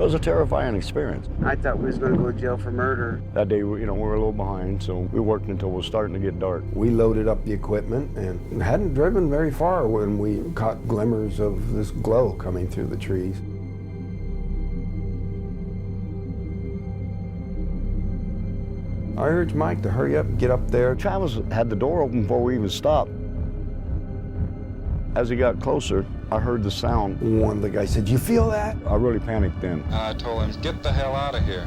was a terrifying experience. I thought we was going to go to jail for murder. That day, we were a little behind, so we worked until it was starting to get dark. We loaded up the equipment and hadn't driven very far when we caught glimmers of this glow coming through the trees. I urged Mike to hurry up and get up there. Travis had the door open before we even stopped. As he got closer, I heard the sound. One of the guys said, "You feel that?" I really panicked then. I told him, "Get the hell out of here."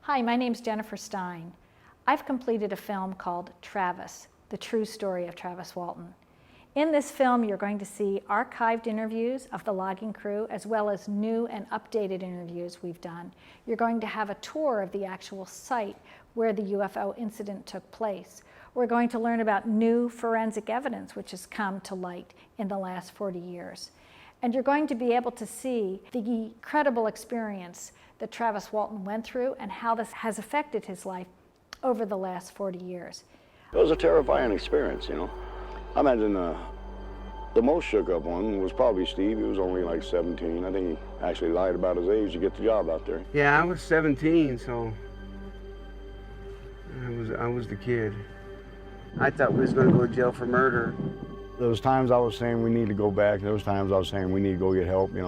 Hi, my name's Jennifer Stein. I've completed a film called Travis, the true story of Travis Walton. In this film, you're going to see archived interviews of the logging crew, as well as new and updated interviews we've done. You're going to have a tour of the actual site where the UFO incident took place. We're going to learn about new forensic evidence which has come to light in the last 40 years. And you're going to be able to see the incredible experience that Travis Walton went through and how this has affected his life over the last 40 years. It was a terrifying experience, I imagine the most shook up one was probably Steve. He was only like 17. I think he actually lied about his age to get the job out there. Yeah, I was 17, so I was the kid. I thought we was going to go to jail for murder. There was times I was saying we need to go back. There was times I was saying we need to go get help. It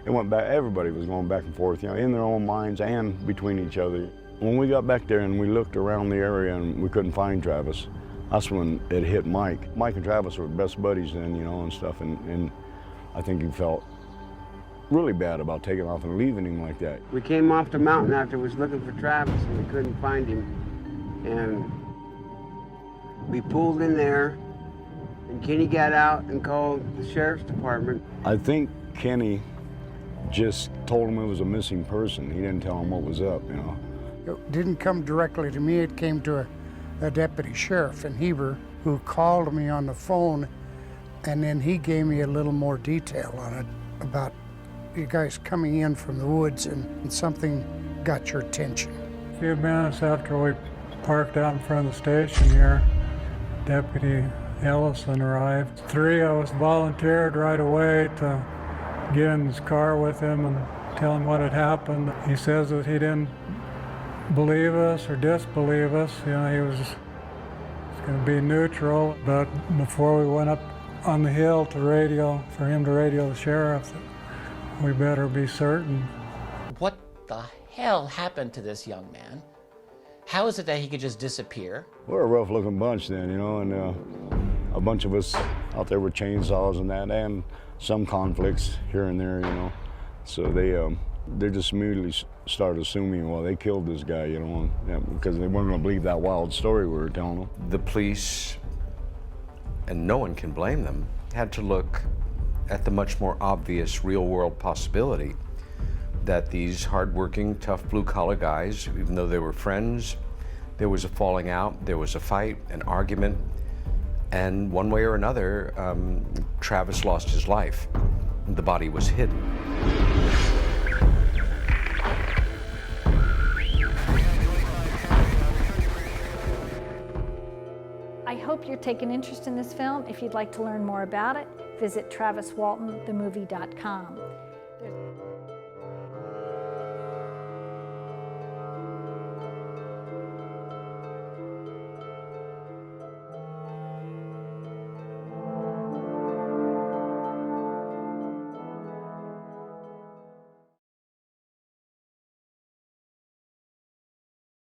went back. Everybody was going back and forth, in their own minds and between each other. When we got back there and we looked around the area and we couldn't find Travis, that's when it hit Mike. Mike and Travis were best buddies then, and stuff, and I think he felt really bad about taking off and leaving him like that. We came off the mountain after we was looking for Travis and we couldn't find him. And we pulled in there and Kenny got out and called the sheriff's department. I think Kenny just told him it was a missing person. He didn't tell him what was up, It didn't come directly to me, it came to a deputy sheriff in Heber who called me on the phone, and then he gave me a little more detail on it about you guys coming in from the woods and something got your attention. A few minutes after we parked out in front of the station here, Deputy Ellison arrived. Three of us volunteered right away to get in his car with him and tell him what had happened. He says that he didn't believe us or disbelieve us. He was going to be neutral, but before we went up on the hill to for him to radio the sheriff, we better be certain. What the hell happened to this young man? How is it that he could just disappear? We're a rough-looking bunch then, and a bunch of us out there with chainsaws and that, and some conflicts here and there, So they just immediately started assuming, well, they killed this guy, because they weren't going to believe that wild story we were telling them. The police, and no one can blame them, had to look at the much more obvious real-world possibility that these hard-working, tough blue-collar guys, even though they were friends, there was a falling out, there was a fight, an argument, and one way or another, Travis lost his life. The body was hidden. I hope you're taking interest in this film. If you'd like to learn more about it, visit TravisWaltonTheMovie.com.